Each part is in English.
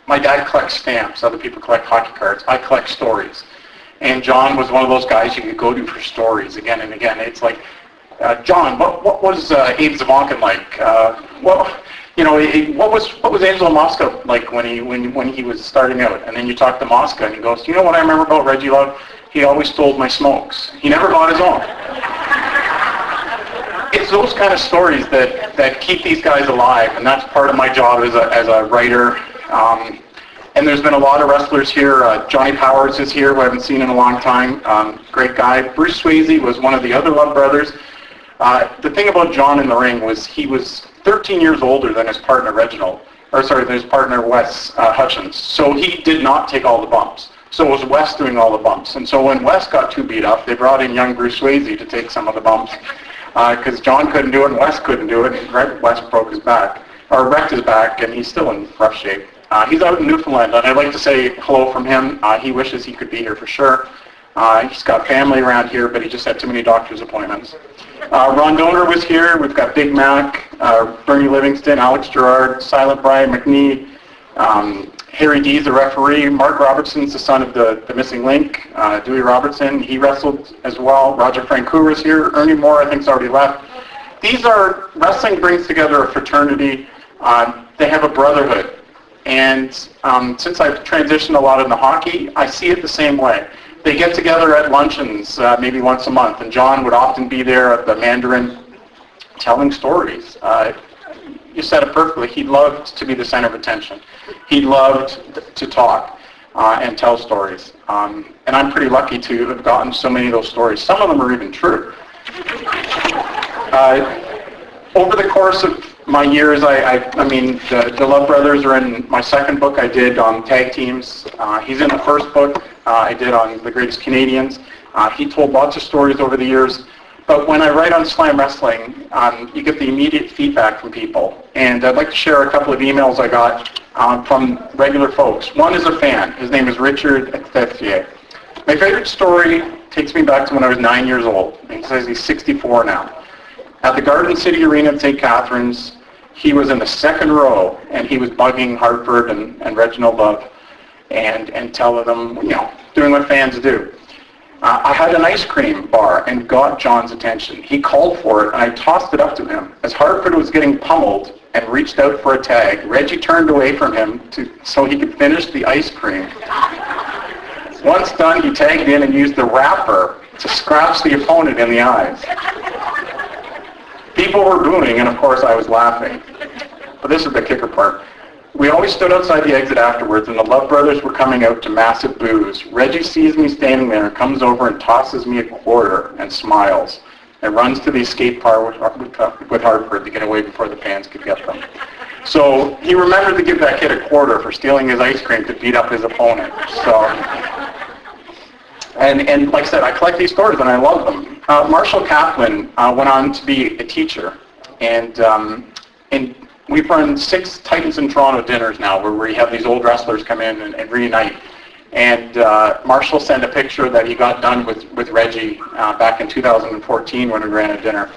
My dad collects stamps. Other people collect hockey cards. I collect stories. And John was one of those guys you could go to for stories again and again. It's like, John, what was Abe Zavonkin like? What was Angelo Mosca like when he was starting out? And then you talk to Mosca, and he goes, you know what I remember about Reggie Love? He always stole my smokes. He never bought his own. It's those kind of stories that keep these guys alive, and that's part of my job as a writer. And there's been a lot of wrestlers here. Johnny Powers is here, who I haven't seen in a long time. Great guy. Bruce Swayze was one of the other Love brothers. The thing about John in the ring was he was 13 years older than his partner his partner Wes Hutchins. So he did not take all the bumps. So it was Wes doing all the bumps. And so when Wes got too beat up, they brought in young Bruce Swayze to take some of the bumps. Because John couldn't do it and Wes couldn't do it. And Wes broke his back, or wrecked his back, and he's still in rough shape. He's out in Newfoundland, and I'd like to say hello from him. He wishes he could be here for sure. He's got family around here, but he just had too many doctor's appointments. Ron Donor was here. We've got Big Mac, Bernie Livingston, Alex Gerard, Silent Brian McNee, Harry Dees, the referee. Mark Robertson's the son of the missing link. Dewey Robertson, he wrestled as well. Roger Francoeur is here. Ernie Moore, I think, has already left. Wrestling brings together a fraternity. They have a brotherhood. And since I've transitioned a lot into hockey, I see it the same way. They get together at luncheons maybe once a month, and John would often be there at the Mandarin telling stories. You said it perfectly. He loved to be the center of attention. He loved to talk and tell stories. And I'm pretty lucky to have gotten so many of those stories. Some of them are even true. Over the course of my years, the Love Brothers are in my second book I did on tag teams. He's in the first book I did on the Greatest Canadians. He told lots of stories over the years. But when I write on Slam Wrestling, you get the immediate feedback from people. And I'd like to share a couple of emails I got from regular folks. One is a fan. His name is Richard Ethethier. My favorite story takes me back to when I was 9 years old. He says he's 64 now. At the Garden City Arena in St. Catharines, he was in the second row, and he was bugging Hartford and Reginald Love and telling them, doing what fans do. I had an ice cream bar and got John's attention. He called for it, and I tossed it up to him. As Hartford was getting pummeled and reached out for a tag, Reggie turned away from him so he could finish the ice cream. Once done, he tagged in and used the wrapper to scratch the opponent in the eyes. People were booing, and of course I was laughing. But this is the kicker part. We always stood outside the exit afterwards, and the Love Brothers were coming out to massive boos. Reggie sees me standing there and comes over and tosses me a quarter and smiles and runs to the escape car with Hartford to get away before the fans could get them. So he remembered to give that kid a quarter for stealing his ice cream to beat up his opponent. And like I said, I collect these stories and I love them. Marshall Kaplan went on to be a teacher, and we've run 6 Titans in Toronto dinners now where we have these old wrestlers come in and reunite. And Marshall sent a picture that he got done with Reggie back in 2014 when we ran a dinner.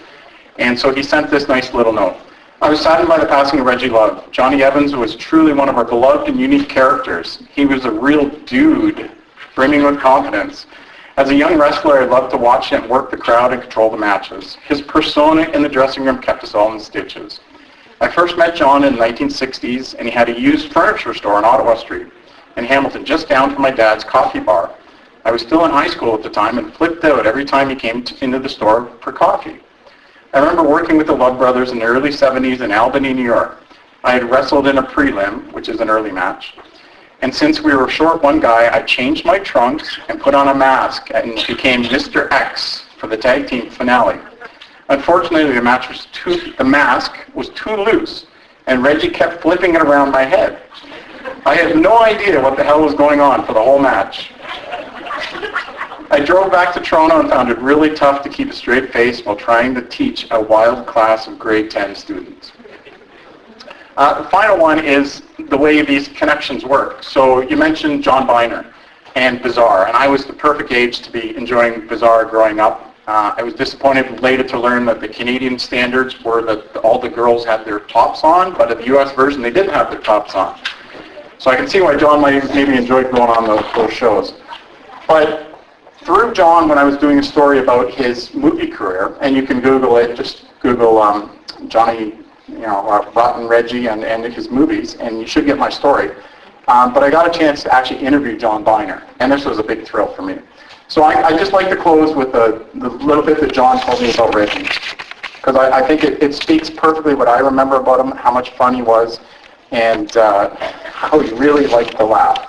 And so he sent this nice little note. I was saddened by the passing of Reggie Love. Johnny Evans was truly one of our beloved and unique characters. He was a real dude, brimming with confidence. As a young wrestler, I loved to watch him work the crowd and control the matches. His persona in the dressing room kept us all in stitches. I first met John in the 1960s, and he had a used furniture store on Ottawa Street in Hamilton, just down from my dad's coffee bar. I was still in high school at the time and flipped out every time he came into the store for coffee. I remember working with the Love Brothers in the early 70s in Albany, New York. I had wrestled in a prelim, which is an early match. And since we were short one guy, I changed my trunks and put on a mask and became Mr. X for the tag team finale. Unfortunately, the mask was too loose, and Reggie kept flipping it around my head. I had no idea what the hell was going on for the whole match. I drove back to Toronto and found it really tough to keep a straight face while trying to teach a wild class of grade 10 students. The final one is the way these connections work. So you mentioned John Biner and Bizarre, and I was the perfect age to be enjoying Bizarre growing up. I was disappointed later to learn that the Canadian standards were that all the girls had their tops on, but at the US version they didn't have their tops on. So I can see why John might maybe enjoy going on those shows. But through John, when I was doing a story about his movie career, and you can Google it, just Google Johnny, Rotten Reggie and his movies, and you should get my story. But I got a chance to actually interview John Biner, and this was a big thrill for me. So I just like to close with the little bit that John told me about Reggie, because I think it speaks perfectly what I remember about him, how much fun he was, and how he really liked to laugh.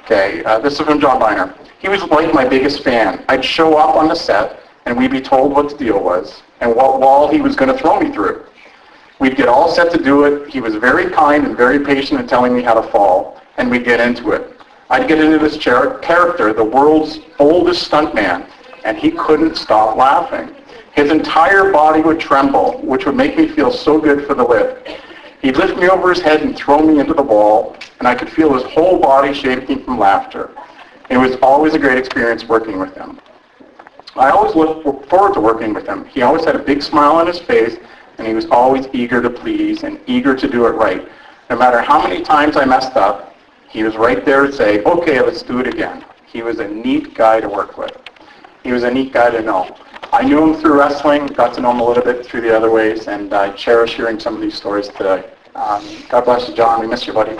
Okay, this is from John Biner. He was like my biggest fan. I'd show up on the set, and we'd be told what the deal was, and what wall he was going to throw me through. We'd get all set to do it. He was very kind and very patient in telling me how to fall, and we'd get into it. I'd get into this character, the world's oldest stuntman, and he couldn't stop laughing. His entire body would tremble, which would make me feel so good for the lift. He'd lift me over his head and throw me into the wall, and I could feel his whole body shaking from laughter. It was always a great experience working with him. I always looked forward to working with him. He always had a big smile on his face, and he was always eager to please and eager to do it right. No matter how many times I messed up, he was right there to say, okay, let's do it again. He was a neat guy to work with. He was a neat guy to know. I knew him through wrestling, got to know him a little bit through the other ways, and I cherish hearing some of these stories today. God bless you, John. We miss you, buddy.